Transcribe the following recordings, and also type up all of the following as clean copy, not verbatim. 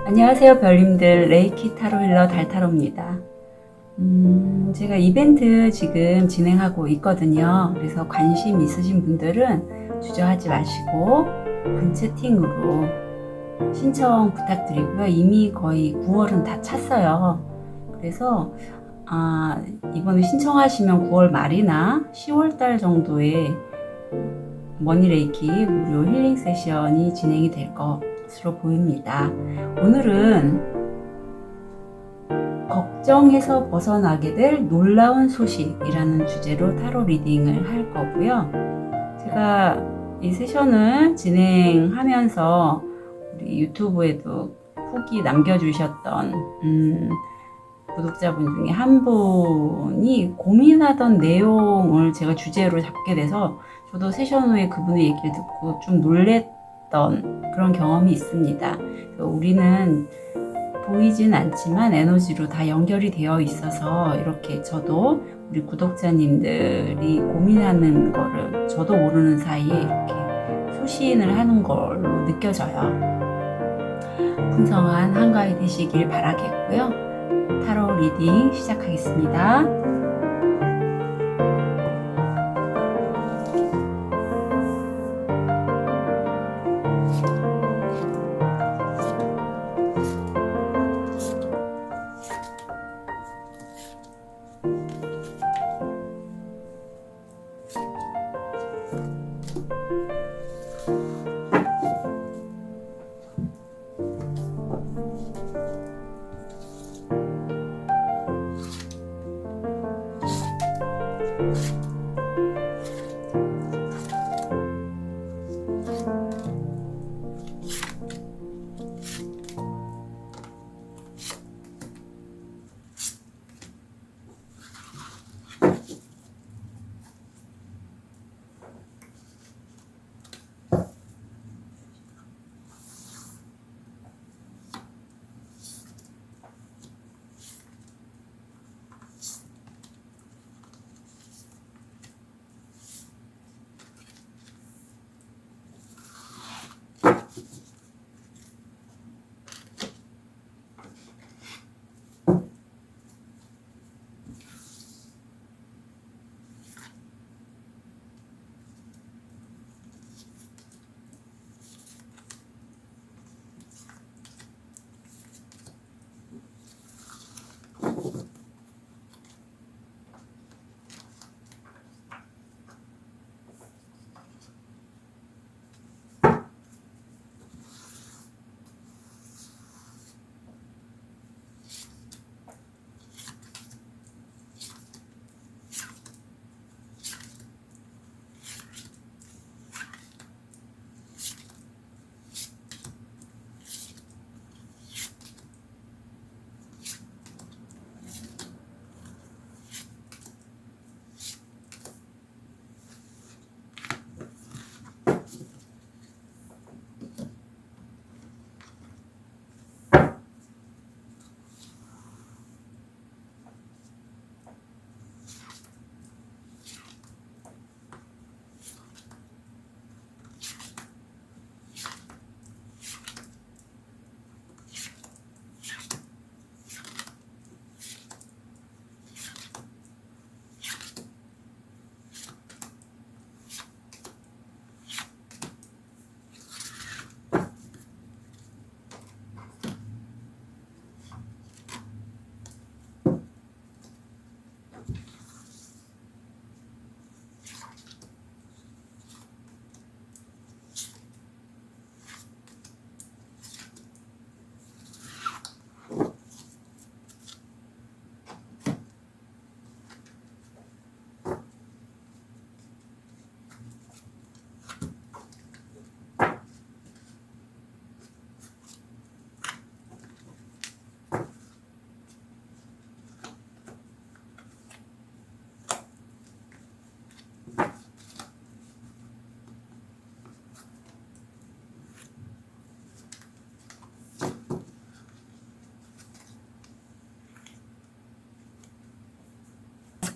안녕하세요 별님들, 레이키 타로 힐러 달타로입니다. 제가 이벤트 지금 진행하고 있거든요. 그래서 관심 있으신 분들은 주저하지 마시고 본 채팅으로 신청 부탁드리고요. 이미 거의 9월은 다 찼어요. 그래서 이번에 신청하시면 9월 말이나 10월 달 정도에 머니레이키 무료 힐링 세션이 진행이 될 것으로 보입니다. 오늘은 걱정에서 벗어나게 될 놀라운 소식이라는 주제로 타로 리딩을 할 거고요. 제가 이 세션을 진행하면서 우리 유튜브에도 후기 남겨주셨던 구독자분 중에 한 분이 고민하던 내용을 제가 주제로 잡게 돼서 저도 세션 후에 그분의 얘기를 듣고 좀 놀랬던 그런 경험이 있습니다. 우리는 보이진 않지만 에너지로 다 연결이 되어 있어서 이렇게 저도 우리 구독자님들이 고민하는 거를 저도 모르는 사이에 이렇게 소신을 하는 걸로 느껴져요. 풍성한 한가위 되시길 바라겠고요. 타로 리딩 시작하겠습니다.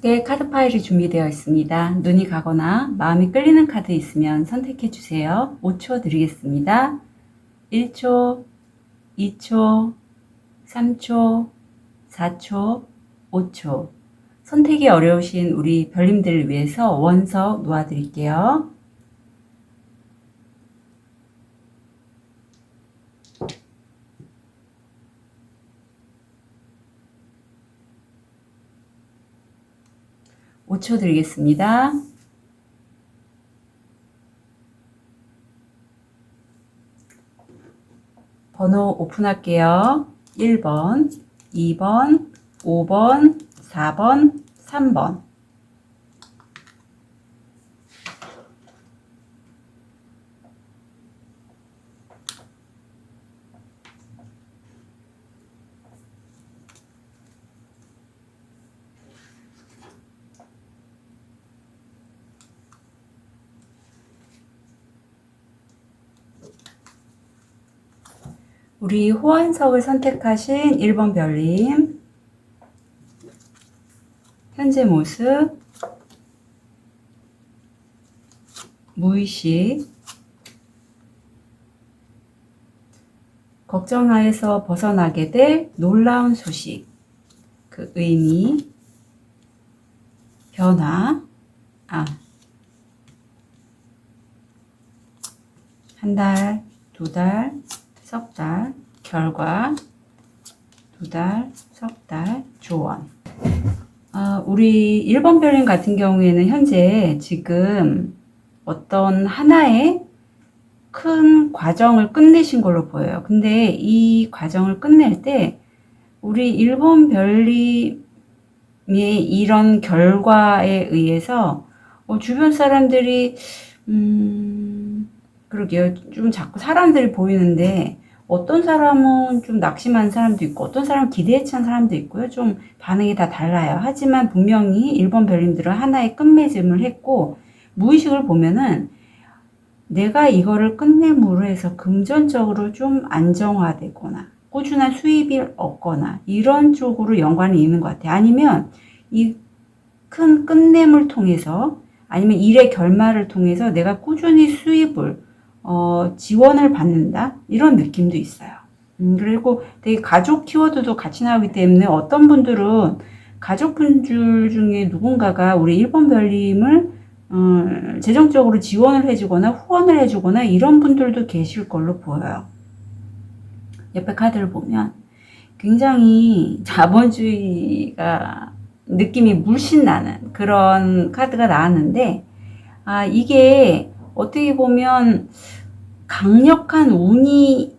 네, 카드 파일이 준비되어 있습니다. 눈이 가거나 마음이 끌리는 카드 있으면 선택해 주세요. 5초 드리겠습니다. 1초, 2초, 3초, 4초, 5초. 선택이 어려우신 우리 별님들을 위해서 원석 놓아드릴게요. (5초) 드리겠습니다. 번호 오픈할게요. 1번, 2번, 5번, 4번, 3번. 우리 호환석을 선택하신 1번 별님, 현재 모습, 무의식, 걱정하에서 벗어나게 될 놀라운 소식, 그 의미, 변화, 한 달, 두 달, 석 달, 결과, 두 달, 석 달, 조언. 우리 1번 별님 같은 경우에는 현재 지금 어떤 하나의 큰 과정을 끝내신 걸로 보여요. 근데 이 과정을 끝낼 때 우리 1번 별님의 이런 결과에 의해서 주변 사람들이 그러게요. 좀 자꾸 사람들이 보이는데 어떤 사람은 좀 낙심한 사람도 있고 어떤 사람은 기대에 찬 사람도 있고요. 좀 반응이 다 달라요. 하지만 분명히 1번 별님들은 하나의 끝맺음을 했고 무의식을 보면은 내가 이거를 끝냄으로 해서 금전적으로 좀 안정화되거나 꾸준한 수입이 없거나 이런 쪽으로 연관이 있는 것 같아요. 아니면 이 큰 끝냄을 통해서 아니면 일의 결말을 통해서 내가 꾸준히 수입을 지원을 받는다 이런 느낌도 있어요. 그리고 되게 가족 키워드도 같이 나오기 때문에 어떤 분들은 가족분들 중에 누군가가 우리 1번 별님을 재정적으로 지원을 해주거나 후원을 해주거나 이런 분들도 계실 걸로 보여요. 옆에 카드를 보면 굉장히 자본주의가 느낌이 물씬 나는 그런 카드가 나왔는데 이게 어떻게 보면 강력한 운이라고도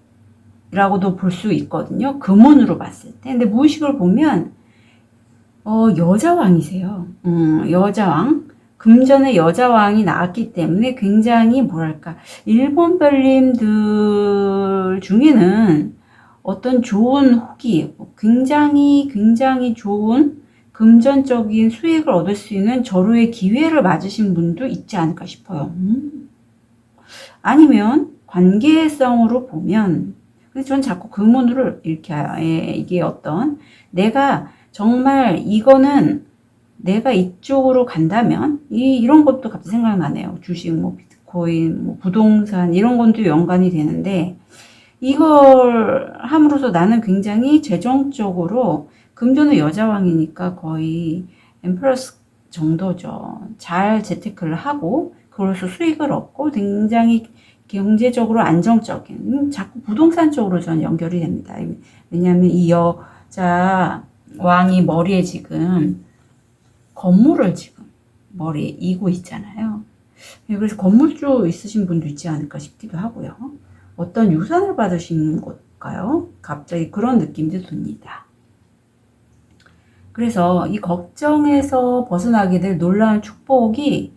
볼 수 있거든요. 금운으로 봤을 때. 근데 무의식을 보면 여자왕이세요. 여자왕. 금전의 여자왕이 나왔기 때문에 굉장히 뭐랄까 1번 별님들 중에는 어떤 좋은 후기, 굉장히 좋은 금전적인 수익을 얻을 수 있는 절호의 기회를 맞으신 분도 있지 않을까 싶어요. 아니면 관계성으로 보면, 근데 전 자꾸 금운으로 이렇게 이게 어떤 내가 정말 이거는 내가 이쪽으로 간다면 이런 것도 갑자기 생각나네요. 주식, 뭐 비트코인, 뭐 부동산 이런 것도 연관이 되는데 이걸 함으로써 나는 굉장히 재정적으로 금전의 여자왕이니까 거의 엠프러스 정도죠. 잘 재테크를 하고 그로서 수익을 얻고 굉장히 경제적으로 안정적인 자꾸 부동산 쪽으로 저는 연결이 됩니다. 왜냐하면 이 여자 왕이 머리에 지금 건물을 지금 머리에 이고 있잖아요. 그래서 건물주 있으신 분도 있지 않을까 싶기도 하고요. 어떤 유산을 받으시는 걸까요? 갑자기 그런 느낌도 듭니다. 그래서 이 걱정에서 벗어나게 될 놀라운 축복이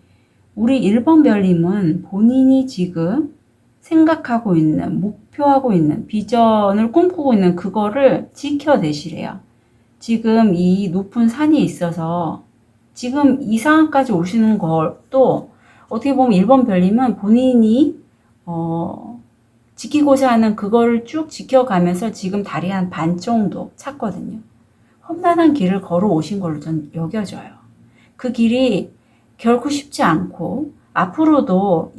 우리 1번 별님은 본인이 지금 생각하고 있는, 목표하고 있는, 비전을 꿈꾸고 있는 그거를 지켜내시래요. 지금 이 높은 산이 있어서 지금 이 상황까지 오시는 것도 어떻게 보면 1번 별님은 본인이 지키고자 하는 그거를 쭉 지켜가면서 지금 다리 한 반 정도 찼거든요. 험난한 길을 걸어 오신 걸로 전 여겨져요. 그 길이 결코 쉽지 않고 앞으로도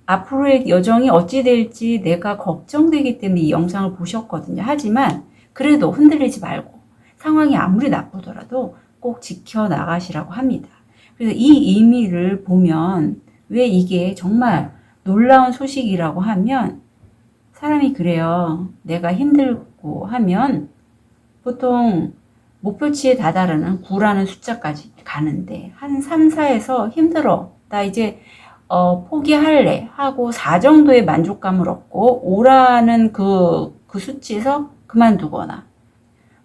앞으로의 여정이 어찌 될지 내가 걱정되기 때문에 이 영상을 보셨거든요. 하지만 그래도 흔들리지 말고 상황이 아무리 나쁘더라도 꼭 지켜나가시라고 합니다. 그래서 이 의미를 보면 왜 이게 정말 놀라운 소식이라고 하면 사람이 그래요. 내가 힘들고 하면 보통 목표치에 다다르는 9라는 숫자까지 가는데 한 3, 4에서 힘들어. 나 이제 포기할래 하고 4 정도의 만족감을 얻고 5라는 그 수치에서 그만두거나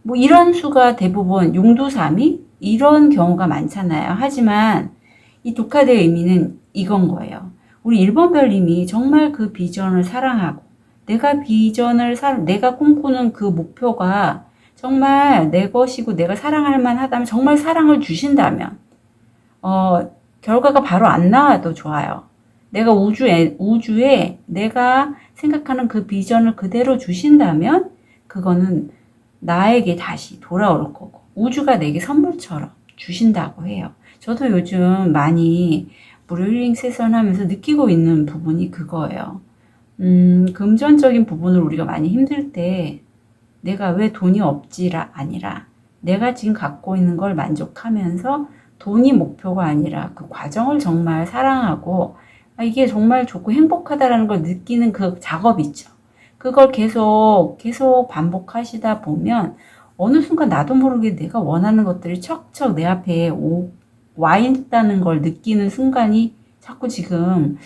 뭐 이런 수가 대부분 용두삼이 이런 경우가 많잖아요. 하지만 이 두 카드의 의미는 이건 거예요. 우리 1번 별님이 정말 그 비전을 사랑하고 내가 꿈꾸는 그 목표가 정말 내 것이고 내가 사랑할 만하다면 정말 사랑을 주신다면 결과가 바로 안 나와도 좋아요. 내가 우주에 내가 생각하는 그 비전을 그대로 주신다면 그거는 나에게 다시 돌아올 거고 우주가 내게 선물처럼 주신다고 해요. 저도 요즘 많이 무료 힐링 세션 하면서 느끼고 있는 부분이 그거예요. 금전적인 부분을 우리가 많이 힘들 때 내가 왜 돈이 없지가 아니라 내가 지금 갖고 있는 걸 만족하면서 돈이 목표가 아니라 그 과정을 정말 사랑하고 이게 정말 좋고 행복하다라는 걸 느끼는 그 작업 있죠. 그걸 계속 반복하시다 보면 어느 순간 나도 모르게 내가 원하는 것들이 척척 내 앞에 와 있다는 걸 느끼는 순간이 자꾸 지금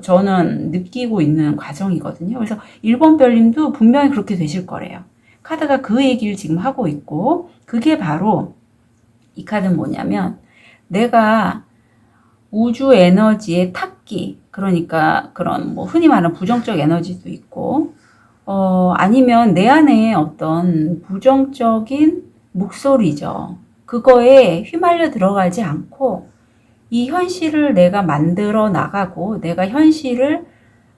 저는 느끼고 있는 과정이거든요. 그래서 1번 별님도 분명히 그렇게 되실 거래요. 카드가 그 얘기를 지금 하고 있고 그게 바로 이 카드는 뭐냐면 내가 우주 에너지의 탁기 그러니까 그런 뭐 흔히 말하는 부정적 에너지도 있고 아니면 내 안에 어떤 부정적인 목소리죠. 그거에 휘말려 들어가지 않고 이 현실을 내가 만들어 나가고 내가 현실을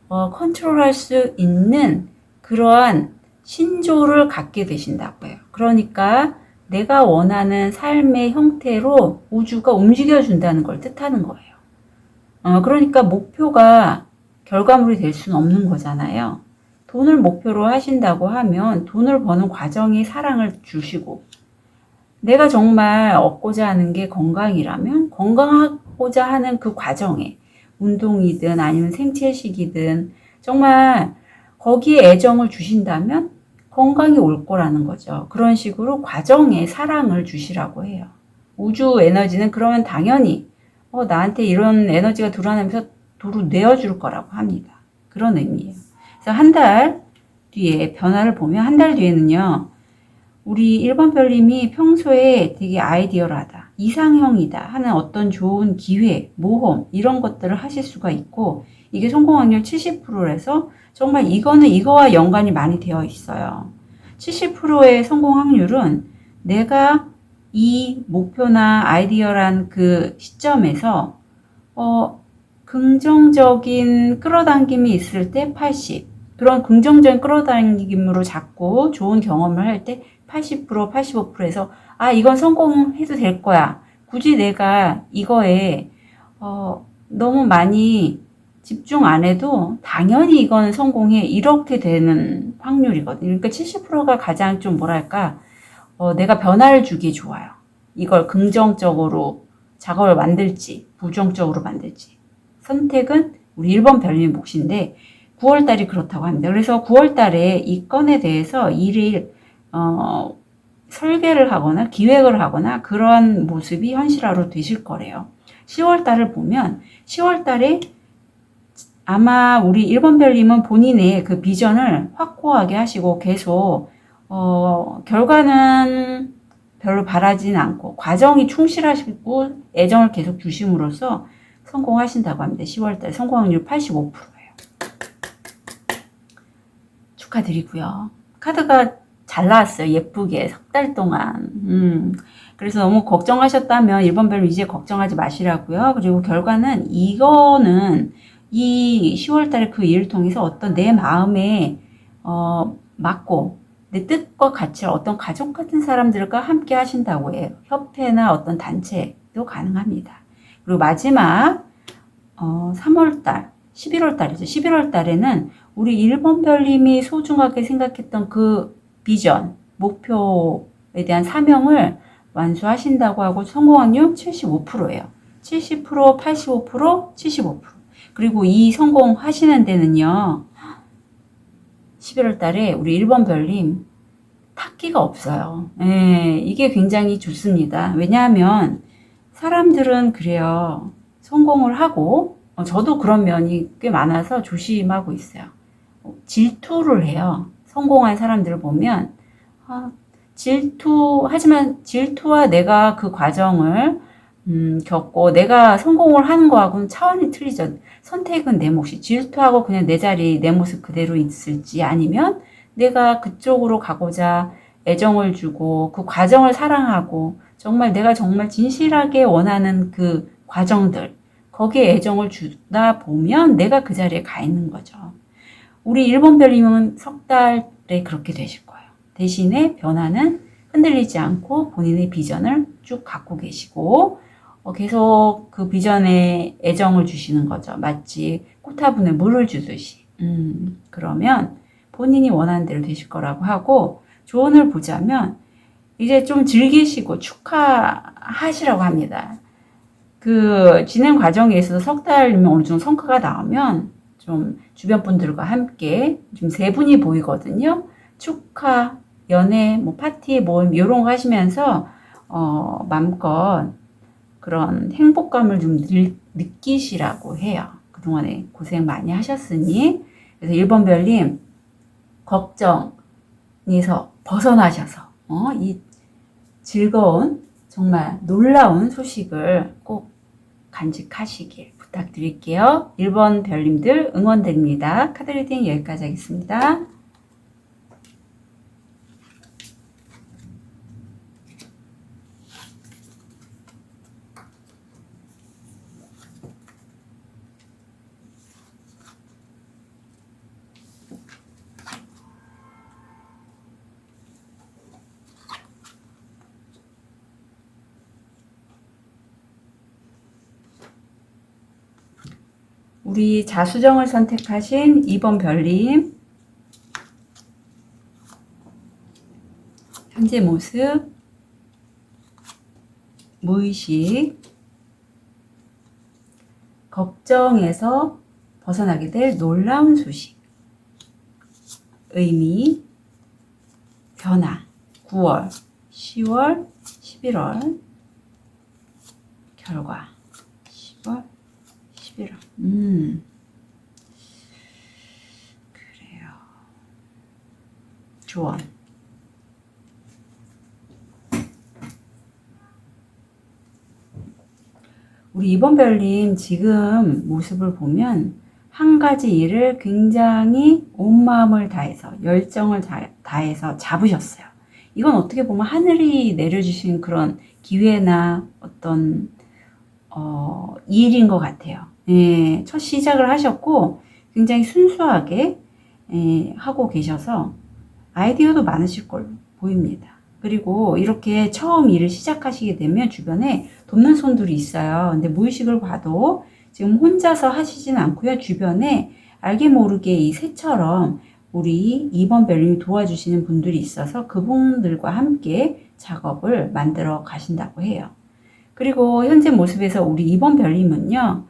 컨트롤할 수 있는 그러한 신조를 갖게 되신다고 해요. 그러니까 내가 원하는 삶의 형태로 우주가 움직여준다는 걸 뜻하는 거예요. 그러니까 목표가 결과물이 될 수는 없는 거잖아요. 돈을 목표로 하신다고 하면 돈을 버는 과정에 사랑을 주시고 내가 정말 얻고자 하는 게 건강이라면 건강하고자 하는 그 과정에 운동이든 아니면 생채식이든 정말 거기에 애정을 주신다면 건강이 올 거라는 거죠. 그런 식으로 과정에 사랑을 주시라고 해요. 우주 에너지는 그러면 당연히 나한테 이런 에너지가 들어오면서 도로 내어줄 거라고 합니다. 그런 의미예요. 그래서 한 달 뒤에 변화를 보면 한 달 뒤에는요. 우리 1번 별님이 평소에 되게 아이디어하다, 이상형이다 하는 어떤 좋은 기회, 모험 이런 것들을 하실 수가 있고 이게 성공 확률 70%라서 정말 이거는 이거와 연관이 많이 되어 있어요. 70%의 성공 확률은 내가 이 목표나 아이디어란 그 시점에서 긍정적인 끌어당김이 있을 때 80, 그런 긍정적인 끌어당김으로 자꾸 좋은 경험을 할 때 80%, 85%에서 이건 성공해도 될 거야. 굳이 내가 이거에 너무 많이 집중 안 해도 당연히 이건 성공해 이렇게 되는 확률이거든요. 그러니까 70%가 가장 좀 뭐랄까 내가 변화를 주기 좋아요. 이걸 긍정적으로 작업을 만들지 부정적으로 만들지 선택은 우리 1번 별님 몫인데 9월달이 그렇다고 합니다. 그래서 9월달에 이 건에 대해서 일일 설계를 하거나 기획을 하거나 그런 모습이 현실화로 되실 거래요. 10월달을 보면 10월달에 아마 우리 1번 별님은 본인의 그 비전을 확고하게 하시고 계속 결과는 별로 바라진 않고 과정이 충실하시고 애정을 계속 주심으로써 성공하신다고 합니다. 10월달 성공 확률 85%예요. 축하드리고요. 카드가 잘 나왔어요. 예쁘게 석 달 동안. 그래서 너무 걱정하셨다면 1번 별로 이제 걱정하지 마시라고요. 그리고 결과는 이거는 이 10월 달에 그 일을 통해서 어떤 내 마음에 맞고 내 뜻과 가치를 어떤 가족 같은 사람들과 함께 하신다고 해요. 협회나 어떤 단체도 가능합니다. 그리고 마지막 3월 달 11월 달이죠. 11월 달에는 우리 1번 별님이 소중하게 생각했던 그 비전, 목표에 대한 사명을 완수하신다고 하고 성공 확률 75%예요. 70%, 85%, 75%. 그리고 이 성공하시는 데는요. 11월 달에 우리 1번 별님 탁기가 없어요. 예, 이게 굉장히 좋습니다. 왜냐하면 사람들은 그래요. 성공을 하고 저도 그런 면이 꽤 많아서 조심하고 있어요. 질투를 해요. 성공한 사람들을 보면 하지만 질투와 내가 그 과정을 겪고 내가 성공을 하는 거하고는 차원이 틀리죠. 선택은 내 몫이 질투하고 그냥 내 자리 내 모습 그대로 있을지 아니면 내가 그쪽으로 가고자 애정을 주고 그 과정을 사랑하고 정말 내가 정말 진실하게 원하는 그 과정들 거기에 애정을 주다 보면 내가 그 자리에 가 있는 거죠. 우리 1번 별님은 석 달에 그렇게 되실 거예요. 대신에 변화는 흔들리지 않고 본인의 비전을 쭉 갖고 계시고 계속 그 비전에 애정을 주시는 거죠. 마치 꽃화분에 물을 주듯이. 그러면 본인이 원하는 대로 되실 거라고 하고 조언을 보자면 이제 좀 즐기시고 축하하시라고 합니다. 그 진행 과정에 있어서 석 달이면 어느 정도 성과가 나오면 좀 주변 분들과 함께 좀 세 분이 보이거든요. 축하, 연애, 뭐 파티, 모임 이런 거 하시면서 마음껏 그런 행복감을 좀 느끼시라고 해요. 그동안에 고생 많이 하셨으니 그래서 1번 별님 걱정에서 벗어나셔서 이 즐거운 정말 놀라운 소식을 꼭 간직하시길 부탁드릴게요. 1번 별님들 응원드립니다. 카드 리딩 여기까지 하겠습니다. 우리 자수정을 선택하신 2번 별님 현재 모습, 무의식, 걱정에서 벗어나게 될 놀라운 소식, 의미, 변화, 9월, 10월, 11월, 결과, 10월, 11월. 그래요. 조언. 우리 2번 별님 지금 모습을 보면 한 가지 일을 굉장히 온 마음을 다해서 열정을 다해서 잡으셨어요. 이건 어떻게 보면 하늘이 내려주신 그런 기회나 어떤 일인 것 같아요. 예, 첫 시작을 하셨고 굉장히 순수하게 하고 계셔서 아이디어도 많으실 걸로 보입니다. 그리고 이렇게 처음 일을 시작하시게 되면 주변에 돕는 손들이 있어요. 근데 무의식을 봐도 지금 혼자서 하시진 않고요. 주변에 알게 모르게 이 새처럼 우리 2번 별님이 도와주시는 분들이 있어서 그분들과 함께 작업을 만들어 가신다고 해요. 그리고 현재 모습에서 우리 2번 별님은요.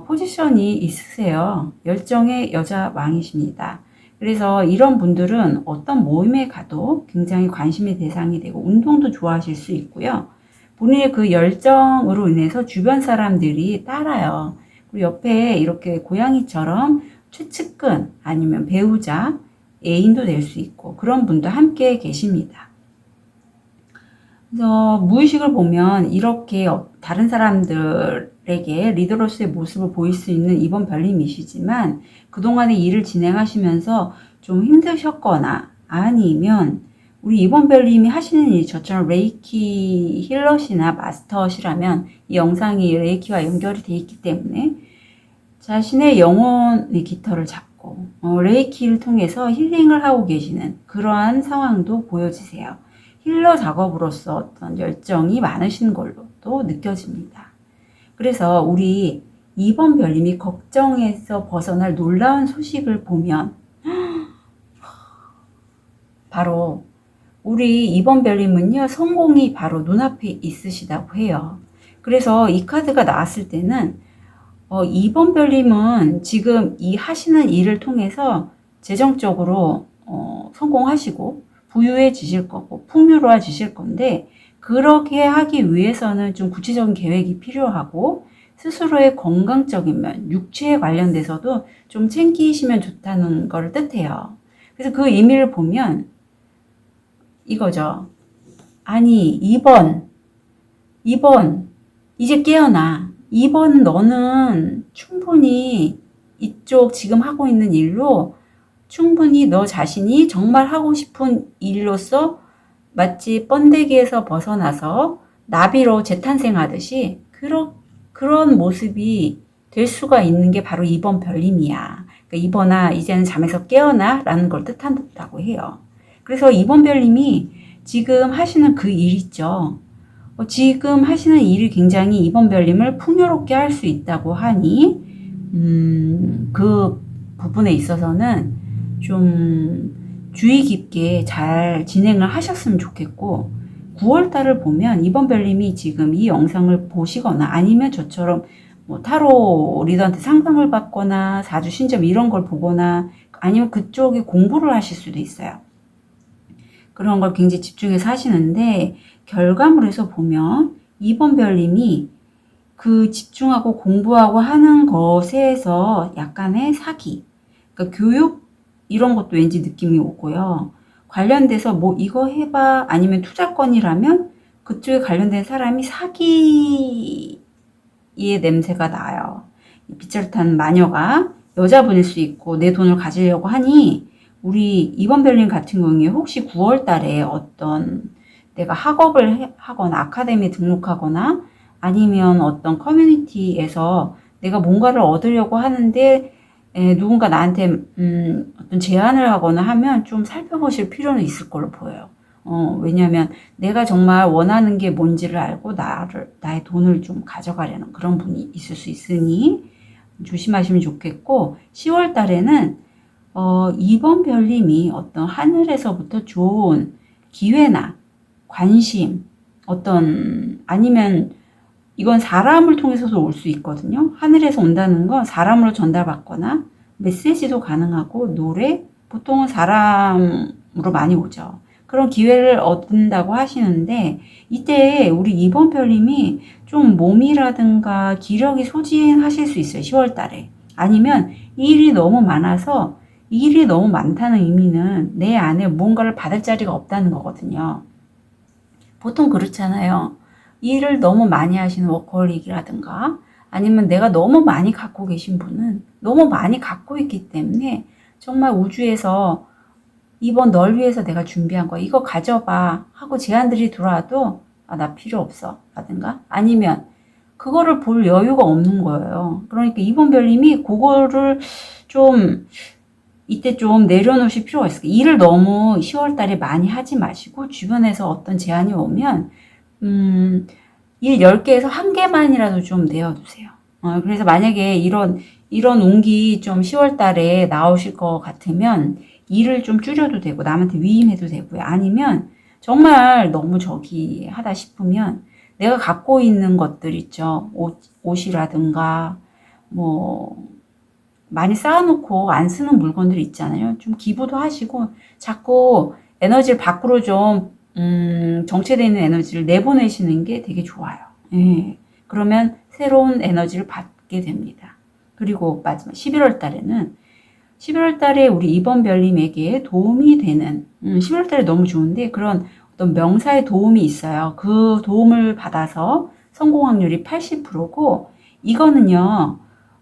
포지션이 있으세요. 열정의 여자 왕이십니다. 그래서 이런 분들은 어떤 모임에 가도 굉장히 관심의 대상이 되고 운동도 좋아하실 수 있고요. 본인의 그 열정으로 인해서 주변 사람들이 따라요. 그리고 옆에 이렇게 고양이처럼 최측근 아니면 배우자, 애인도 될 수 있고 그런 분도 함께 계십니다. 그래서 무의식을 보면 이렇게 다른 사람들에게 리더로서의 모습을 보일 수 있는 2번 별님이시지만 그동안의 일을 진행하시면서 좀 힘드셨거나 아니면 우리 2번 별님이 하시는 일이 저처럼 레이키 힐러시나 마스터시라면 이 영상이 레이키와 연결이 되어 있기 때문에 자신의 영혼의 깃털을 잡고 레이키를 통해서 힐링을 하고 계시는 그러한 상황도 보여지세요. 힐러 작업으로서 어떤 열정이 많으신 걸로도 느껴집니다. 그래서 우리 2번 별님이 걱정에서 벗어날 놀라운 소식을 보면 바로 우리 2번 별님은요, 성공이 바로 눈앞에 있으시다고 해요. 그래서 이 카드가 나왔을 때는 2번 별님은 지금 이 하시는 일을 통해서 재정적으로 성공하시고 부유해지실 거고 풍요로워지실 건데, 그렇게 하기 위해서는 좀 구체적인 계획이 필요하고 스스로의 건강적인 면, 육체에 관련돼서도 좀 챙기시면 좋다는 걸 뜻해요. 그래서 그 의미를 보면 이거죠. 아니, 2번, 이제 깨어나. 2번 너는 충분히 이쪽 지금 하고 있는 일로 충분히 너 자신이 정말 하고 싶은 일로서 마치 번데기에서 벗어나서 나비로 재탄생하듯이 그런 모습이 될 수가 있는 게 바로 2번 별님이야. 그러니까 2번아, 이제는 잠에서 깨어나 라는 걸 뜻한다고 해요. 그래서 2번 별님이 지금 하시는 그 일 있죠. 지금 하시는 일이 굉장히 2번 별님을 풍요롭게 할 수 있다고 하니, 그 부분에 있어서는 좀 주의 깊게 잘 진행을 하셨으면 좋겠고, 9월달을 보면 2번 별님이 지금 이 영상을 보시거나 아니면 저처럼 뭐 타로 리더한테 상담을 받거나 사주 신점 이런 걸 보거나 아니면 그쪽에 공부를 하실 수도 있어요. 그런 걸 굉장히 집중해서 하시는데, 결과물에서 보면 2번 별님이 그 집중하고 공부하고 하는 것에서 약간의 사기, 그러니까 교육 이런 것도 왠지 느낌이 오고요. 관련돼서 뭐 이거 해봐 아니면 투자건이라면 그쪽에 관련된 사람이 사기의 냄새가 나요. 빗자루 탄 마녀가 여자분일 수 있고 내 돈을 가지려고 하니, 우리 2번 별님 같은 경우에 혹시 9월 달에 어떤 내가 학업을 하거나 아카데미에 등록하거나 아니면 어떤 커뮤니티에서 내가 뭔가를 얻으려고 하는데 누군가 나한테 어떤 제안을 하거나 하면 좀 살펴보실 필요는 있을 걸로 보여요. 왜냐하면 내가 정말 원하는 게 뭔지를 알고 나의 돈을 좀 가져가려는 그런 분이 있을 수 있으니 조심하시면 좋겠고, 10월 달에는 2번 별님이 어떤 하늘에서부터 좋은 기회나 관심, 아니면 이건 사람을 통해서도 올 수 있거든요. 하늘에서 온다는 건 사람으로 전달받거나 메시지도 가능하고, 노래, 보통은 사람으로 많이 오죠. 그런 기회를 얻는다고 하시는데, 이때 우리 2번 별님이 좀 몸이라든가 기력이 소진하실 수 있어요. 10월 달에. 아니면 일이 너무 많아서, 일이 너무 많다는 의미는 내 안에 뭔가를 받을 자리가 없다는 거거든요. 보통 그렇잖아요. 일을 너무 많이 하시는 워커홀릭이라든가 아니면 내가 너무 많이 갖고 계신 분은 너무 많이 갖고 있기 때문에 정말 우주에서 이번 널 위해서 내가 준비한 거 이거 가져봐 하고 제안들이 들어와도 나 필요 없어 라든가 아니면 그거를 볼 여유가 없는 거예요. 그러니까 이번 별님이 그거를 좀 이때 좀 내려놓으실 필요가 있어요. 일을 너무 10월 달에 많이 하지 마시고 주변에서 어떤 제안이 오면 일 10개에서 1개만이라도 좀 내어두세요. 그래서 만약에 이런 운기 좀 10월 달에 나오실 것 같으면 일을 좀 줄여도 되고 남한테 위임해도 되고요. 아니면 정말 너무 저기 하다 싶으면 내가 갖고 있는 것들 있죠. 옷이라든가 뭐 많이 쌓아놓고 안 쓰는 물건들 있잖아요. 좀 기부도 하시고 자꾸 에너지를 밖으로 좀 정체되어 있는 에너지를 내보내시는 게 되게 좋아요. 예. 그러면 새로운 에너지를 받게 됩니다. 그리고 마지막 11월 달에는 11월 달에 우리 2번 별님에게 도움이 되는 11월 달에 너무 좋은데 그런 어떤 명사의 도움이 있어요. 그 도움을 받아서 성공 확률이 80%고 이거는요.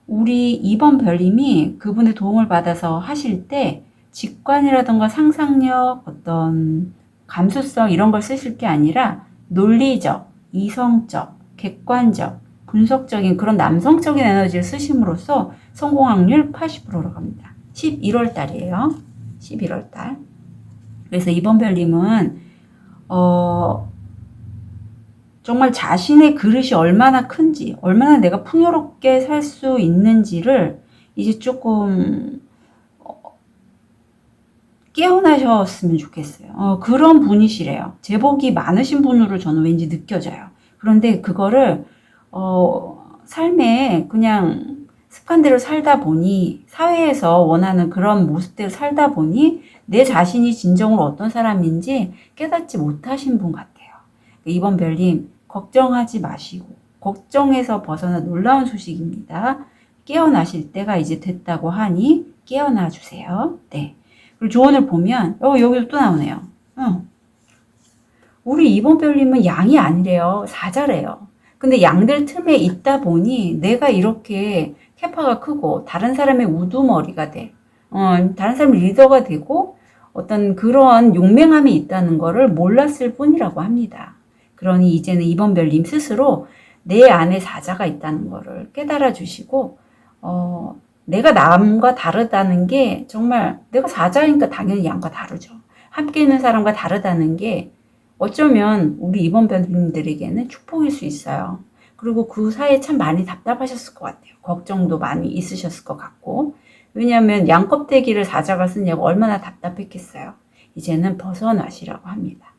우리 2번 별님이 그분의 도움을 받아서 하실 때 직관이라던가 상상력, 어떤 감수성 이런 걸 쓰실 게 아니라 논리적, 이성적, 객관적, 분석적인 그런 남성적인 에너지를 쓰심으로써 성공 확률 80%로 갑니다. 11월 달이에요. 11월 달. 그래서 2번 별님은 정말 자신의 그릇이 얼마나 큰지, 얼마나 내가 풍요롭게 살 수 있는지를 이제 조금 깨어나셨으면 좋겠어요. 그런 분이시래요. 제복이 많으신 분으로 저는 왠지 느껴져요. 그런데 그거를 삶에 그냥 습관대로 살다 보니, 사회에서 원하는 그런 모습대로 살다 보니 내 자신이 진정으로 어떤 사람인지 깨닫지 못하신 분 같아요. 이번 별님, 걱정하지 마시고, 걱정에서 벗어나 놀라운 소식입니다. 깨어나실 때가 이제 됐다고 하니 깨어나 주세요. 네. 그리고 조언을 보면 여기도 또 나오네요. 우리 이번 별님은 양이 아니래요. 사자래요. 근데 양들 틈에 있다 보니 내가 이렇게 캐파가 크고 다른 사람의 우두머리가 돼. 다른 사람의 리더가 되고 어떤 그런 용맹함이 있다는 거를 몰랐을 뿐이라고 합니다. 그러니 이제는 이번 별님 스스로 내 안에 사자가 있다는 거를 깨달아 주시고 내가 남과 다르다는 게 정말 내가 사자니까 당연히 양과 다르죠. 함께 있는 사람과 다르다는 게 어쩌면 우리 이번 별님들에게는 축복일 수 있어요. 그리고 그 사이에 참 많이 답답하셨을 것 같아요. 걱정도 많이 있으셨을 것 같고. 왜냐하면 양껍데기를 사자가 쓰냐고 얼마나 답답했겠어요. 이제는 벗어나시라고 합니다.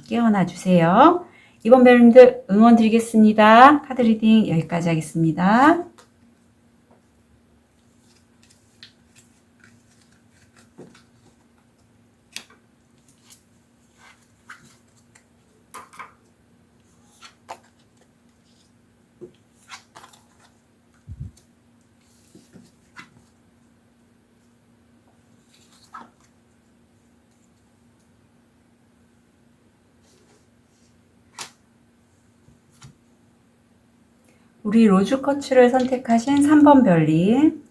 깨어나 주세요. 이번 별님들 응원 드리겠습니다. 카드 리딩 여기까지 하겠습니다. 우리 로즈쿼츠를 선택하신 3번 별님,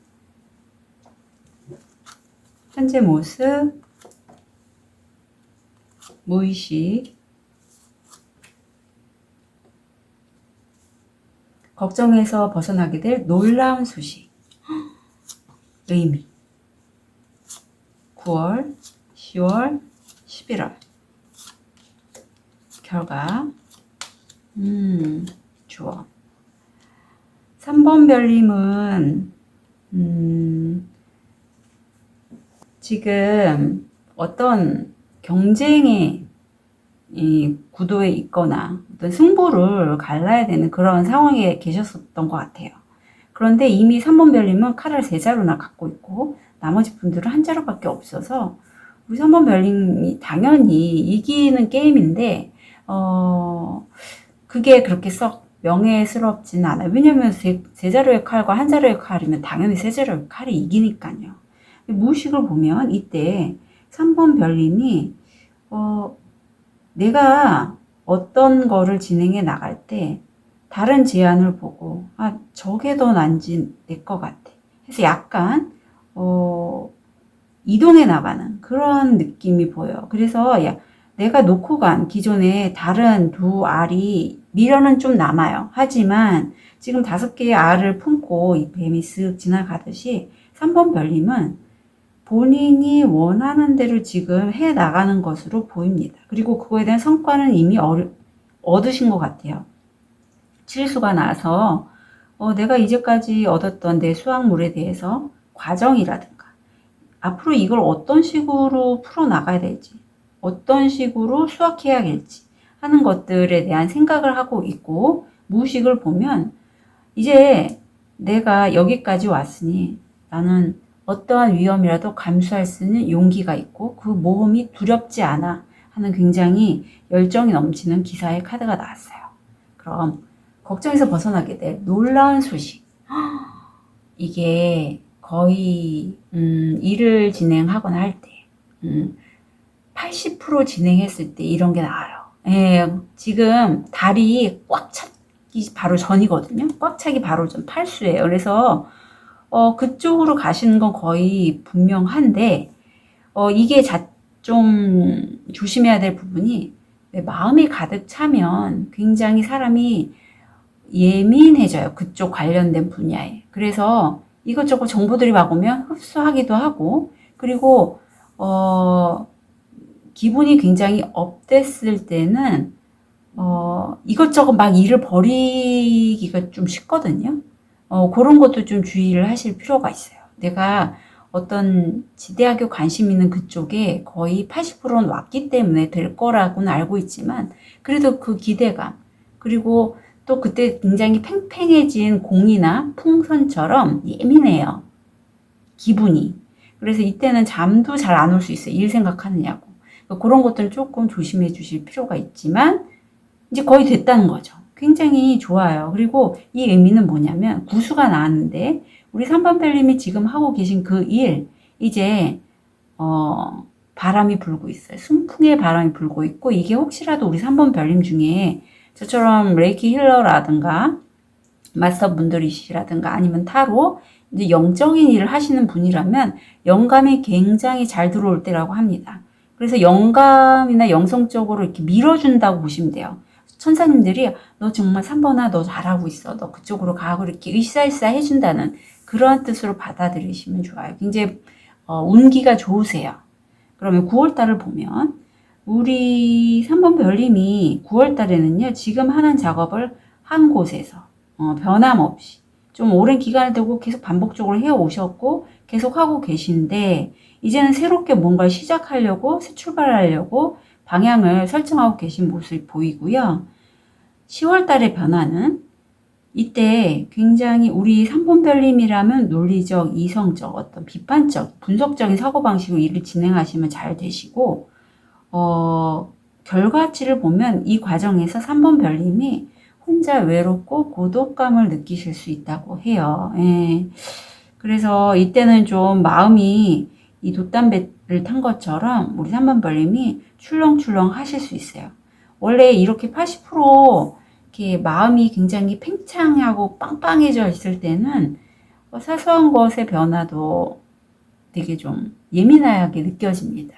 현재 모습, 무의식, 걱정에서 벗어나게 될 놀라운 소식, 의미, 9월, 10월, 11월, 결과, 주어. 3번 별님은 지금 어떤 경쟁의 이 구도에 있거나 어떤 승부를 갈라야 되는 그런 상황에 계셨었던 것 같아요. 그런데 이미 3번 별님은 칼을 3자루나 갖고 있고 나머지 분들은 1자루밖에 없어서 우리 3번 별님이 당연히 이기는 게임인데 그게 그렇게 썩 명예스럽지는 않아요. 왜냐면 3자루의 칼과 1자루의 칼이면 당연히 3자루의 칼이 이기니까요. 무의식을 보면 이때 3번 별님이 내가 어떤 거를 진행해 나갈 때 다른 제안을 보고 저게 더 난지 내 것 같아. 그래서 약간 이동해 나가는 그런 느낌이 보여요. 그래서 내가 놓고 간 기존에 다른 2알이 미련은 좀 남아요. 하지만 지금 5개의 알을 품고 이 뱀이 쓱 지나가듯이 3번 별님은 본인이 원하는 대로 지금 해 나가는 것으로 보입니다. 그리고 그거에 대한 성과는 이미 얻으신 것 같아요. 칠수가 나서 내가 이제까지 얻었던 내 수확물에 대해서 과정이라든가 앞으로 이걸 어떤 식으로 풀어나가야 될지 어떤 식으로 수확해야 될지 하는 것들에 대한 생각을 하고 있고 무의식을 보면 이제 내가 여기까지 왔으니 나는 어떠한 위험이라도 감수할 수 있는 용기가 있고 그 모험이 두렵지 않아 하는 굉장히 열정이 넘치는 기사의 카드가 나왔어요. 그럼 걱정에서 벗어나게 될 놀라운 소식. 이게 거의 일을 진행하거나 할 때 80% 진행했을 때 이런 게 나와요. 지금 달이 꽉 차기 바로 전이거든요. 꽉 차기 바로 전 팔수예요. 그래서 그쪽으로 가시는 건 거의 분명한데 이게 좀 조심해야 될 부분이 마음이 가득 차면 굉장히 사람이 예민해져요. 그쪽 관련된 분야에. 그래서 이것저것 정보들이 막 오면 흡수하기도 하고 그리고 기분이 굉장히 업됐을 때는 이것저것 막 일을 벌이기가 좀 쉽거든요. 그런 것도 좀 주의를 하실 필요가 있어요. 내가 어떤 지대하게 관심 있는 그쪽에 거의 80%는 왔기 때문에 될 거라고는 알고 있지만, 그래도 그 기대감, 그리고 또 그때 굉장히 팽팽해진 공이나 풍선처럼 예민해요. 기분이. 그래서 이때는 잠도 잘 안 올 수 있어요. 일 생각하느냐고. 그런 것들은 조금 조심해 주실 필요가 있지만, 이제 거의 됐다는 거죠. 굉장히 좋아요. 그리고 이 의미는 뭐냐면 구수가 나왔는데 우리 3번 별님이 지금 하고 계신 그 일, 이제 바람이 불고 있어요. 순풍의 바람이 불고 있고, 이게 혹시라도 우리 3번 별님 중에 저처럼 레이키 힐러라든가 마스터 분들이시라든가 아니면 타로 이제 영적인 일을 하시는 분이라면 영감이 굉장히 잘 들어올 때라고 합니다. 그래서 영감이나 영성적으로 이렇게 밀어준다고 보시면 돼요. 천사님들이 너 정말 3번아 너 잘하고 있어. 너 그쪽으로 가고 이렇게 으쌰으쌰 해준다는 그런 뜻으로 받아들이시면 좋아요. 굉장히 운기가 좋으세요. 그러면 9월달을 보면 우리 3번 별님이 9월달에는요. 지금 하는 작업을 한 곳에서 변함없이 좀 오랜 기간을 두고 계속 반복적으로 해오셨고 계속 하고 계신데, 이제는 새롭게 뭔가를 시작하려고 새 출발하려고 방향을 설정하고 계신 모습이 보이고요. 10월 달의 변화는 이때 굉장히 우리 3번 별님이라면 논리적, 이성적, 어떤 비판적, 분석적인 사고방식으로 일을 진행하시면 잘 되시고, 결과치를 보면 이 과정에서 3번 별님이 혼자 외롭고 고독감을 느끼실 수 있다고 해요. 예. 그래서 이때는 좀 마음이 이 돛담배를 탄 것처럼 우리 3번 별님이 출렁출렁 하실 수 있어요. 원래 이렇게 80% 이렇게 마음이 굉장히 팽창하고 빵빵해져 있을 때는 사소한 것의 변화도 되게 좀 예민하게 느껴집니다.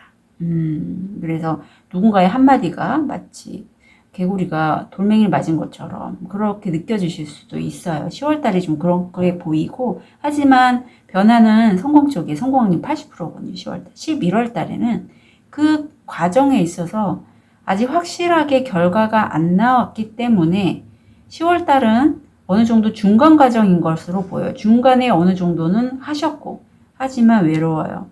그래서 누군가의 한마디가 마치 개구리가 돌멩이를 맞은 것처럼 그렇게 느껴지실 수도 있어요. 10월 달에 좀 그렇게 보이고, 하지만 변화는 성공 쪽에 성공 확률 80%거든요. 10월 달. 11월 달에는 그 과정에 있어서 아직 확실하게 결과가 안 나왔기 때문에 10월 달은 어느 정도 중간 과정인 것으로 보여요. 중간에 어느 정도는 하셨고, 하지만 외로워요.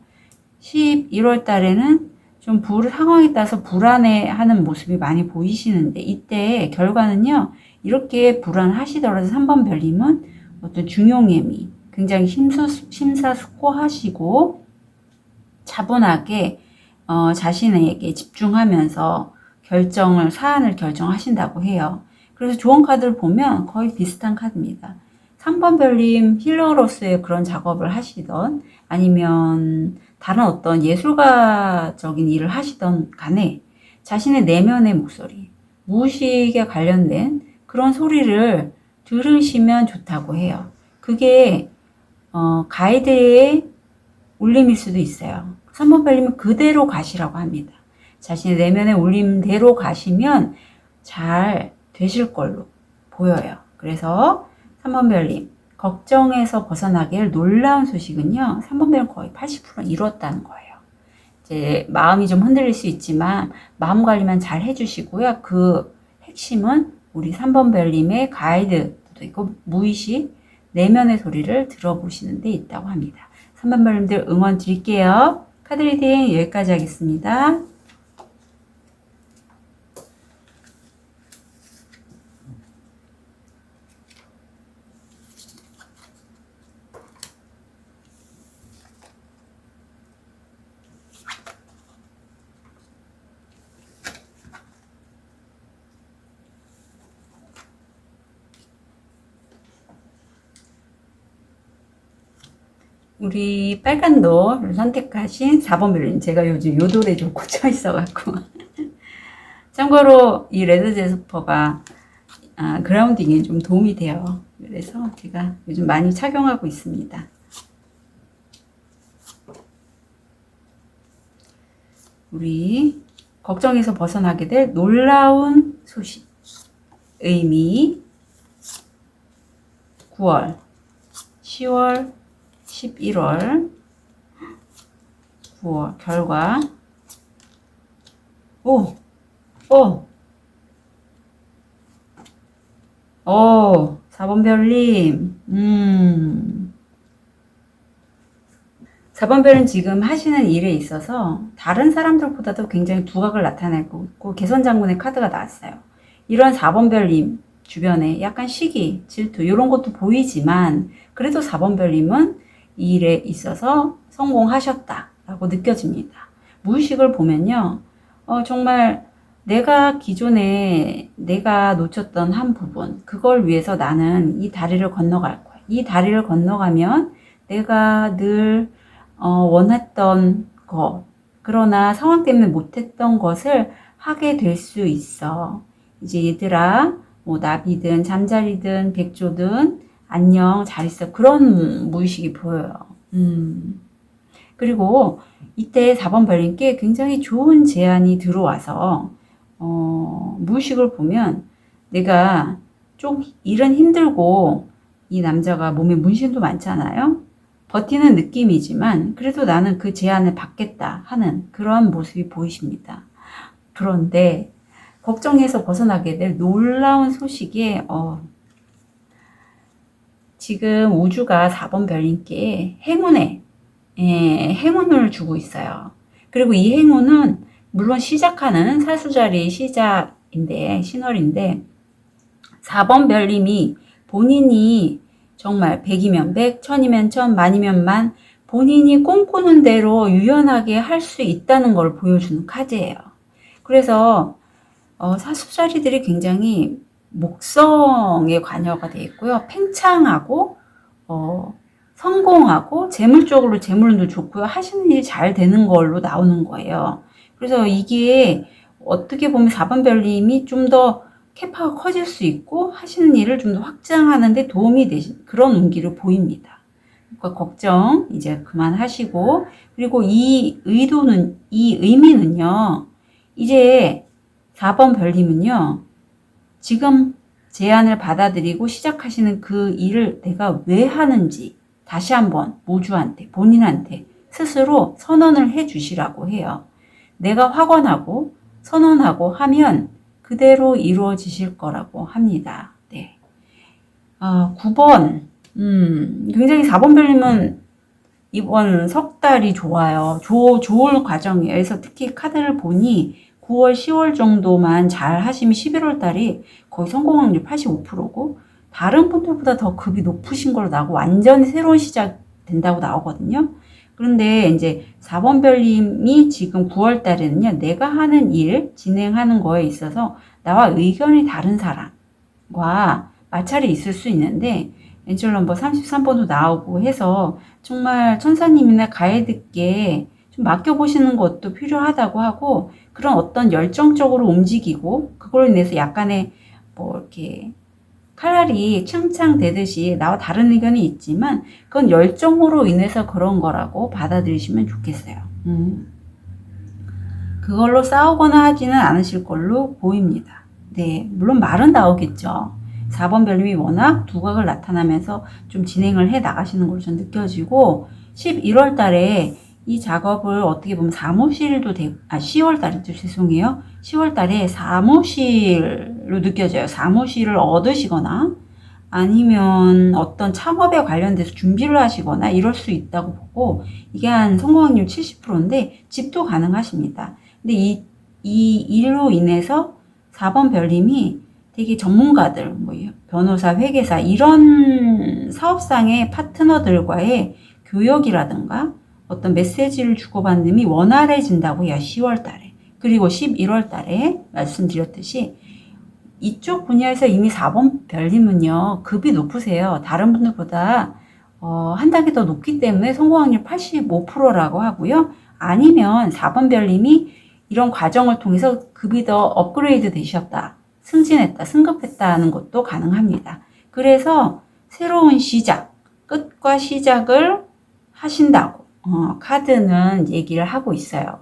11월 달에는 좀 상황에 따라서 불안해하는 모습이 많이 보이시는데, 이때 결과는요, 이렇게 불안하시더라도 3번 별님은 어떤 중용예미, 굉장히 심사숙고하시고 차분하게 자신에게 집중하면서 사안을 결정하신다고 해요. 그래서 좋은 카드를 보면 거의 비슷한 카드입니다. 3번 별님 힐러로서의 그런 작업을 하시던 아니면 다른 어떤 예술가적인 일을 하시던 간에 자신의 내면의 목소리, 무의식에 관련된 그런 소리를 들으시면 좋다고 해요. 그게 가이드의 울림일 수도 있어요. 3번 별님은 그대로 가시라고 합니다. 자신의 내면의 울림대로 가시면 잘 되실 걸로 보여요. 그래서 3번 별님, 걱정에서 벗어나게 할 놀라운 소식은요, 3번 별님 거의 80% 이뤘다는 거예요. 이제 마음이 좀 흔들릴 수 있지만 마음 관리만 잘 해주시고요. 그 핵심은 우리 3번 별님의 가이드도 있고 무의식 내면의 소리를 들어보시는 데 있다고 합니다. 3번 별님들 응원 드릴게요. 카드 리딩 여기까지 하겠습니다. 우리 빨간 돌을 선택하신 4번 별님, 제가 요즘 요 돌에 좀 꽂혀 있어갖고 참고로 이 레드 제스퍼가 그라운딩에 좀 도움이 돼요. 그래서 제가 요즘 많이 착용하고 있습니다. 우리 걱정에서 벗어나게 될 놀라운 소식, 의미, 9월, 10월, 11월, 9월, 결과, 오, 4번 별님, 4번 별은 지금 하시는 일에 있어서 다른 사람들보다도 굉장히 두각을 나타내고 있고 개선장군의 카드가 나왔어요. 이런 4번 별님 주변에 약간 시기, 질투 이런 것도 보이지만 그래도 4번 별님은 이 일에 있어서 성공하셨다라고 느껴집니다. 무의식을 보면요. 정말 내가 기존에 내가 놓쳤던 한 부분, 그걸 위해서 나는 이 다리를 건너갈 거야. 이 다리를 건너가면 내가 늘 원했던 것, 그러나 상황 때문에 못했던 것을 하게 될 수 있어. 이제 얘들아, 뭐 나비든 잠자리든 백조든 안녕 잘 있어. 그런 무의식이 보여요. 그리고 이때 4번 별님께 굉장히 좋은 제안이 들어와서 무의식을 보면 내가 좀 일은 힘들고 이 남자가 몸에 문신도 많잖아요. 버티는 느낌이지만 그래도 나는 그 제안을 받겠다 하는 그런 모습이 보이십니다. 그런데 걱정에서 벗어나게 될 놀라운 소식에 지금 우주가 4번 별님께 행운을 주고 있어요. 그리고 이 행운은 물론 시작하는 살수자리의 시작인데 신월인데 4번 별님이 본인이 정말 100이면 100, 1000이면 1000, 만이면 만 본인이 꿈꾸는 대로 유연하게 할 수 있다는 걸 보여주는 카드예요. 그래서 사수자리들이 굉장히 목성에 관여가 되어 있고요. 팽창하고 성공하고 재물적으로 재물도 좋고요. 하시는 일이 잘 되는 걸로 나오는 거예요. 그래서 이게 어떻게 보면 4번 별님이 좀 더 캐파가 커질 수 있고 하시는 일을 좀 더 확장하는 데 도움이 되신 그런 운기를 보입니다. 그러니까 걱정 이제 그만하시고 그리고 이 의미는요. 이제 4번 별님은요. 지금 제안을 받아들이고 시작하시는 그 일을 내가 왜 하는지 다시 한번 모주한테 본인한테 스스로 선언을 해 주시라고 해요. 내가 확언하고 선언하고 하면 그대로 이루어지실 거라고 합니다. 네. 9번. 굉장히 4번 별님은 이번 석 달이 좋아요. 좋을 과정이에요. 그래서 특히 카드를 보니 9월, 10월 정도만 잘 하시면 11월 달이 거의 성공 확률 85%고 다른 분들보다 더 급이 높으신 걸로 나오고 완전히 새로운 시작 된다고 나오거든요. 그런데 이제 4번 별님이 지금 9월 달에는요. 내가 하는 일, 진행하는 거에 있어서 나와 의견이 다른 사람과 마찰이 있을 수 있는데 엔젤 넘버 33번도 나오고 해서 정말 천사님이나 가이드께 좀 맡겨보시는 것도 필요하다고 하고 그런 어떤 열정적으로 움직이고 그걸로 인해서 약간의 뭐 이렇게 칼날이 창창되듯이 나와 다른 의견이 있지만 그건 열정으로 인해서 그런 거라고 받아들이시면 좋겠어요. 그걸로 싸우거나 하지는 않으실 걸로 보입니다. 네, 물론 말은 나오겠죠. 4번 별님이 워낙 두각을 나타나면서 좀 진행을 해 나가시는 걸로 전 느껴지고 11월 달에 이 작업을 어떻게 보면 사무실도 10월 달이죠. 죄송해요. 10월 달에 사무실로 느껴져요. 사무실을 얻으시거나 아니면 어떤 창업에 관련돼서 준비를 하시거나 이럴 수 있다고 보고 이게 한 성공 확률 70%인데 집도 가능하십니다. 근데 이 일로 인해서 4번 별님이 되게 전문가들, 뭐 변호사, 회계사 이런 사업상의 파트너들과의 교역이라든가 어떤 메시지를 주고받음이 원활해진다고 해요. 10월 달에. 그리고 11월 달에 말씀드렸듯이 이쪽 분야에서 이미 4번 별님은요. 급이 높으세요. 다른 분들보다 한 단계 더 높기 때문에 성공 확률 85%라고 하고요. 아니면 4번 별님이 이런 과정을 통해서 급이 더 업그레이드 되셨다. 승진했다, 승급했다는 것도 가능합니다. 그래서 새로운 시작, 끝과 시작을 하신다고 카드는 얘기를 하고 있어요.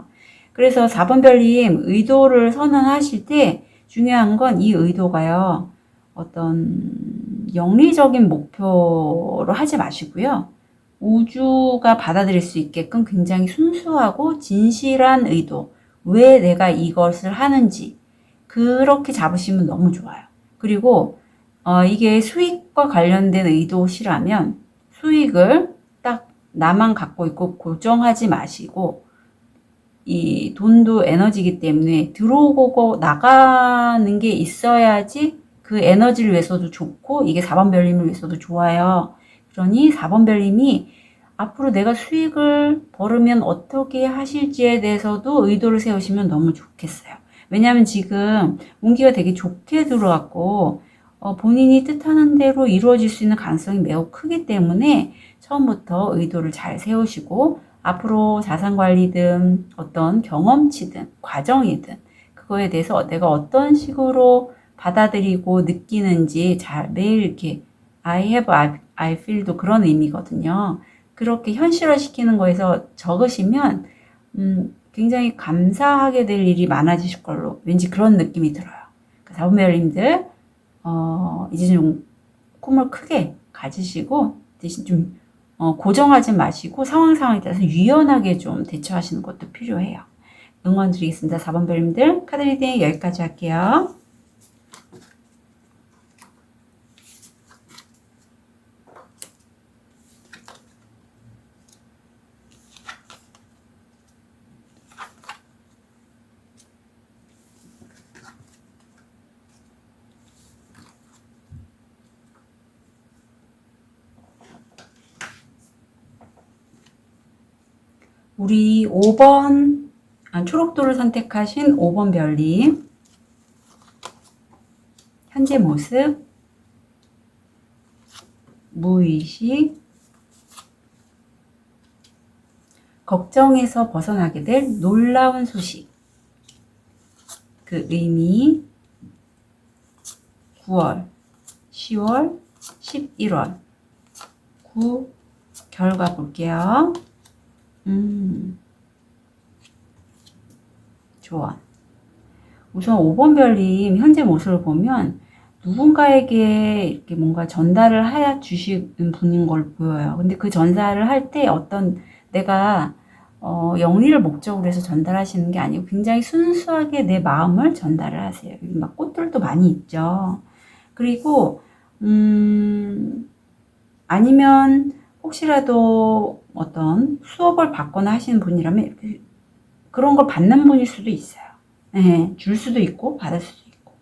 그래서 4번 별님 의도를 선언하실 때 중요한 건 이 의도가요. 어떤 영리적인 목표로 하지 마시고요. 우주가 받아들일 수 있게끔 굉장히 순수하고 진실한 의도, 왜 내가 이것을 하는지 그렇게 잡으시면 너무 좋아요. 그리고 이게 수익과 관련된 의도시라면 수익을 딱 나만 갖고 있고 고정하지 마시고, 이 돈도 에너지이기 때문에 들어오고 나가는 게 있어야지 그 에너지를 위해서도 좋고 이게 4번 별님을 위해서도 좋아요. 그러니 4번 별님이 앞으로 내가 수익을 벌으면 어떻게 하실지에 대해서도 의도를 세우시면 너무 좋겠어요. 왜냐하면 지금 운기가 되게 좋게 들어왔고 본인이 뜻하는 대로 이루어질 수 있는 가능성이 매우 크기 때문에 처음부터 의도를 잘 세우시고 앞으로 자산관리든 어떤 경험치든 과정이든 그거에 대해서 내가 어떤 식으로 받아들이고 느끼는지 잘 매일 이렇게 I have, I feel도 그런 의미거든요. 그렇게 현실화시키는 거에서 적으시면 굉장히 감사하게 될 일이 많아지실 걸로 왠지 그런 느낌이 들어요. 자본배열님들 이제 좀 꿈을 크게 가지시고 대신 좀 고정하지 마시고 상황에 따라서 유연하게 좀 대처하시는 것도 필요해요. 응원 드리겠습니다. 4번 별님들 카드 리딩 여기까지 할게요. 우리 5번 초록도를 선택하신 5번 별님 현재 모습, 무의식, 걱정에서 벗어나게 될 놀라운 소식, 그 의미 9월, 10월, 11월 9 결과 볼게요. 좋아. 우선 5번 별님 현재 모습을 보면 누군가에게 이렇게 뭔가 전달을 해 주시는 분인 걸 보여요. 근데 그 전달을 할 때 어떤 내가 영리를 목적으로 해서 전달하시는 게 아니고 굉장히 순수하게 내 마음을 전달을 하세요. 여기 막 꽃들도 많이 있죠. 그리고 아니면 혹시라도 어떤 수업을 받거나 하시는 분이라면 이렇게 그런 걸 받는 분일 수도 있어요. 네, 줄 수도 있고 받을 수도 있고.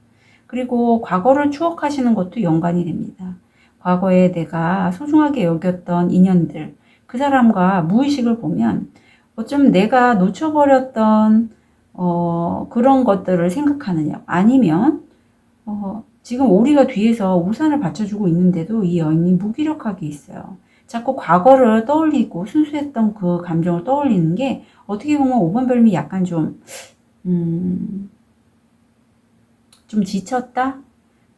그리고 과거를 추억하시는 것도 연관이 됩니다. 과거에 내가 소중하게 여겼던 인연들, 그 사람과 무의식을 보면 어쩌면 내가 놓쳐버렸던 그런 것들을 생각하느냐, 아니면 지금 오리가 뒤에서 우산을 받쳐주고 있는데도 이 여인이 무기력하게 있어요. 자꾸 과거를 떠올리고 순수했던 그 감정을 떠올리는 게 어떻게 보면 5번 별미 약간 좀 지쳤다?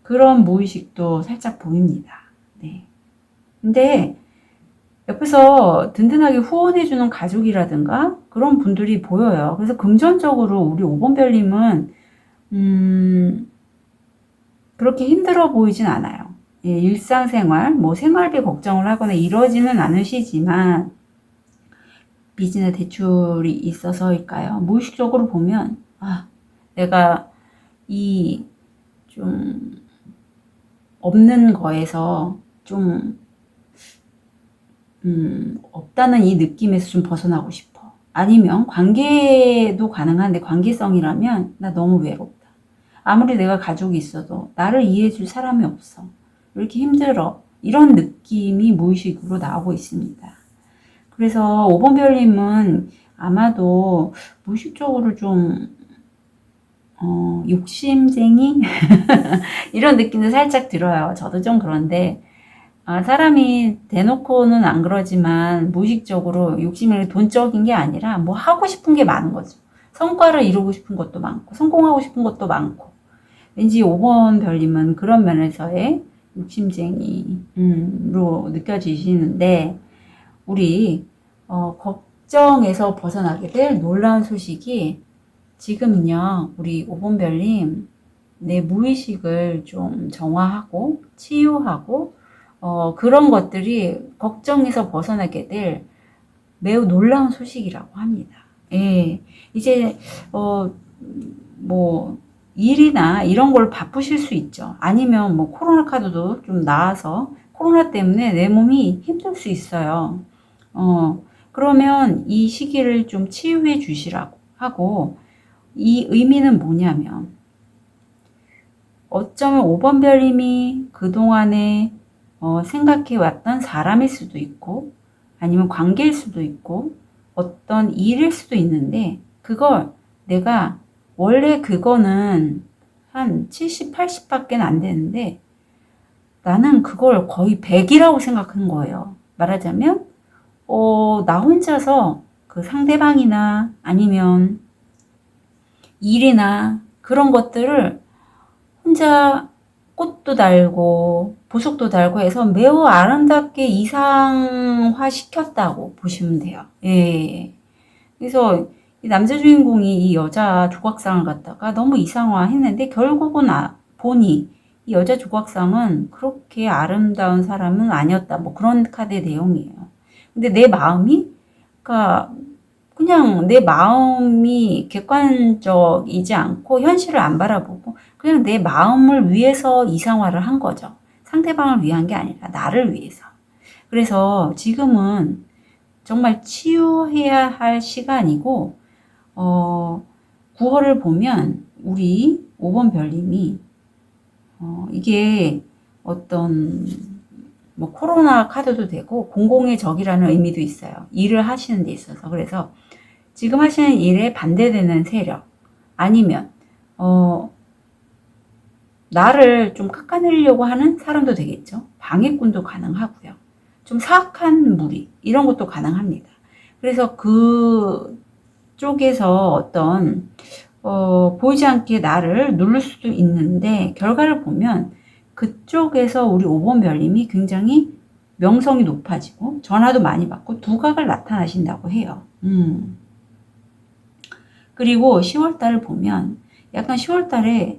그런 무의식도 살짝 보입니다. 네. 근데 옆에서 든든하게 후원해주는 가족이라든가 그런 분들이 보여요. 그래서 금전적으로 우리 5번 별님은 그렇게 힘들어 보이진 않아요. 예, 일상생활, 뭐 생활비 걱정을 하거나 이러지는 않으시지만 빚이나 대출이 있어서일까요? 무의식적으로 보면 내가 이 좀 없는 거에서 좀 없다는 이 느낌에서 좀 벗어나고 싶어. 아니면 관계도 가능한데 관계성이라면 나 너무 외롭다. 아무리 내가 가족이 있어도 나를 이해해줄 사람이 없어. 왜 이렇게 힘들어? 이런 느낌이 무의식으로 나오고 있습니다. 그래서 5번 별님은 아마도 무의식적으로 좀 욕심쟁이? 이런 느낌도 살짝 들어요. 저도 좀 그런데 사람이 대놓고는 안 그러지만 무의식적으로 욕심이 돈적인 게 아니라 뭐 하고 싶은 게 많은 거죠. 성과를 이루고 싶은 것도 많고 성공하고 싶은 것도 많고 왠지 5번 별님은 그런 면에서의 욕심쟁이로 느껴지시는데 우리 걱정에서 벗어나게 될 놀라운 소식이 지금은요 우리 5번 별님 내 무의식을 좀 정화하고 치유하고 그런 것들이 걱정에서 벗어나게 될 매우 놀라운 소식이라고 합니다. 예, 이제 뭐 일이나 이런 걸 바쁘실 수 있죠. 아니면 뭐 코로나 카드도 좀 나와서 코로나 때문에 내 몸이 힘들 수 있어요. 그러면 이 시기를 좀 치유해 주시라고 하고, 이 의미는 뭐냐면, 어쩌면 5번 별님이 그동안에 생각해 왔던 사람일 수도 있고, 아니면 관계일 수도 있고, 어떤 일일 수도 있는데, 그걸 내가 원래 그거는 한 70, 80밖에 안 되는데, 나는 그걸 거의 100이라고 생각한 거예요. 말하자면, 나 혼자서 그 상대방이나 아니면 일이나 그런 것들을 혼자 꽃도 달고 보석도 달고 해서 매우 아름답게 이상화 시켰다고 보시면 돼요. 예. 그래서 이 남자 주인공이 이 여자 조각상을 갖다가 너무 이상화 했는데 결국은 보니 이 여자 조각상은 그렇게 아름다운 사람은 아니었다. 뭐 그런 카드의 내용이에요. 근데 내 마음이, 그러니까 그냥 내 마음이 객관적이지 않고 현실을 안 바라보고 그냥 내 마음을 위해서 이상화를 한 거죠. 상대방을 위한 게 아니라 나를 위해서. 그래서 지금은 정말 치유해야 할 시간이고, 9월을 보면 우리 5번 별님이 이게 어떤 뭐 코로나 카드도 되고 공공의 적이라는 의미도 있어요. 일을 하시는 데 있어서. 그래서 지금 하시는 일에 반대되는 세력, 아니면 나를 좀 깎아내리려고 하는 사람도 되겠죠. 방해꾼도 가능하고요. 좀 사악한 무리, 이런 것도 가능합니다. 그래서 그 쪽에서 어떤 보이지 않게 나를 누를 수도 있는데, 결과를 보면 그쪽에서 우리 5번 별님이 굉장히 명성이 높아지고 전화도 많이 받고 두각을 나타나신다고 해요. 그리고 10월달을 보면 약간 10월달에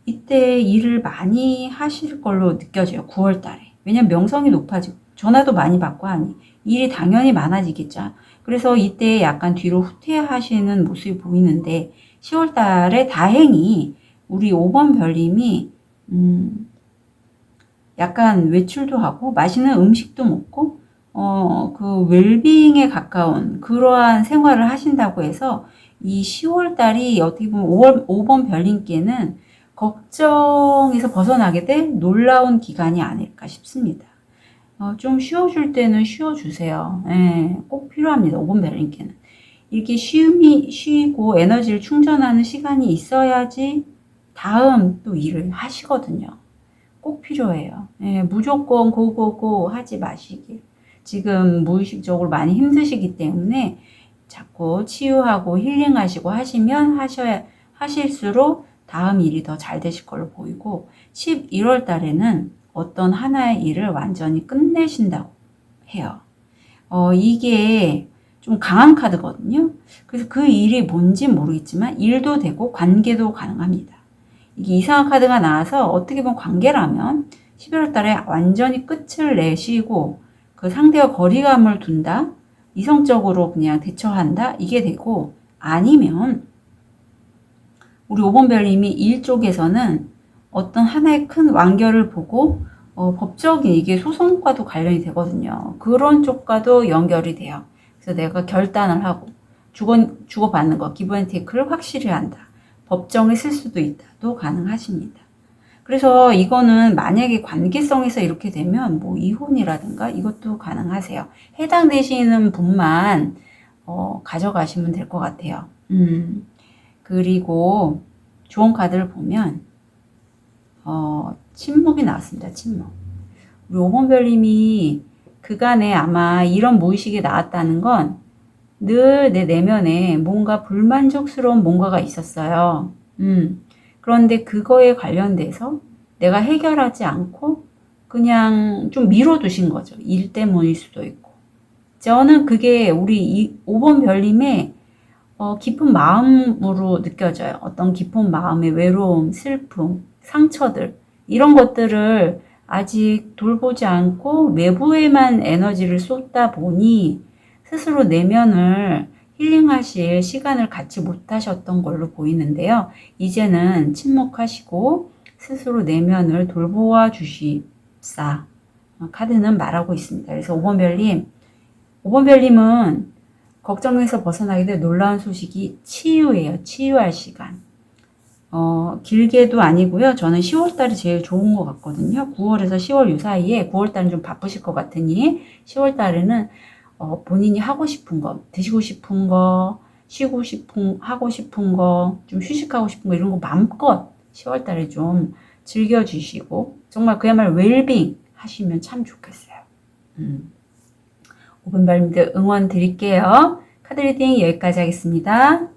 이때 일을 많이 하실 걸로 느껴져요. 9월달에. 왜냐면 명성이 높아지고 전화도 많이 받고 하니 일이 당연히 많아지겠죠. 그래서 이때 약간 뒤로 후퇴하시는 모습이 보이는데, 10월달에 다행히 우리 5번 별님이 약간 외출도 하고 맛있는 음식도 먹고 그 웰빙에 가까운 그러한 생활을 하신다고 해서 이 10월달이 어떻게 보면 5번 별님께는 걱정에서 벗어나게 될 놀라운 기간이 아닐까 싶습니다. 좀 쉬어줄 때는 쉬어주세요. 예, 꼭 필요합니다. 5번 별님께는. 이렇게 쉬고 에너지를 충전하는 시간이 있어야지 다음 또 일을 하시거든요. 꼭 필요해요. 예, 무조건 고고고 하지 마시길. 지금 무의식적으로 많이 힘드시기 때문에 자꾸 치유하고 힐링하시고 하실수록 다음 일이 더 잘 되실 걸로 보이고, 11월 달에는 어떤 하나의 일을 완전히 끝내신다고 해요. 이게 좀 강한 카드거든요. 그래서 그 일이 뭔지 모르겠지만 일도 되고 관계도 가능합니다. 이게 이상한 카드가 나와서 어떻게 보면 관계라면 11월 달에 완전히 끝을 내시고 그 상대와 거리감을 둔다, 이성적으로 그냥 대처한다, 이게 되고, 아니면 우리 5번 별님이 일 쪽에서는 어떤 하나의 큰 완결을 보고 법적인 이게 소송과도 관련이 되거든요. 그런 쪽과도 연결이 돼요. 그래서 내가 결단을 하고 주고받는 거, 기브앤테이크를 확실히 한다. 법정에 쓸 수도 있다도 가능하십니다. 그래서 이거는 만약에 관계성에서 이렇게 되면 뭐 이혼이라든가 이것도 가능하세요. 해당되시는 분만 가져가시면 될 것 같아요. 그리고 좋은 카드를 보면 침묵이 나왔습니다. 침묵. 우리 5번 별님이 그간에 아마 이런 무의식이 나왔다는 건 늘 내 내면에 뭔가 불만족스러운 뭔가가 있었어요. 그런데 그거에 관련돼서 내가 해결하지 않고 그냥 좀 미뤄두신 거죠. 일 때문일 수도 있고. 저는 그게 우리 5번 별님의 깊은 마음으로 느껴져요. 어떤 깊은 마음의 외로움, 슬픔, 상처들, 이런 것들을 아직 돌보지 않고 외부에만 에너지를 쏟다 보니 스스로 내면을 힐링하실 시간을 갖지 못하셨던 걸로 보이는데요. 이제는 침묵하시고 스스로 내면을 돌보아 주십사. 카드는 말하고 있습니다. 그래서 5번 별님은 걱정에서 벗어나게 될 놀라운 소식이 치유예요. 치유할 시간. 길게도 아니고요. 저는 10월달이 제일 좋은 것 같거든요. 9월에서 10월 요 사이에 9월달은 좀 바쁘실 것 같으니 10월달에는 본인이 하고 싶은 거, 드시고 싶은 거, 하고 싶은 거, 좀 휴식하고 싶은 거 이런 거 마음껏 10월달에 좀 즐겨주시고 정말 그야말로 웰빙 하시면 참 좋겠어요. 5번 발님들 응원 드릴게요. 카드 리딩 여기까지 하겠습니다.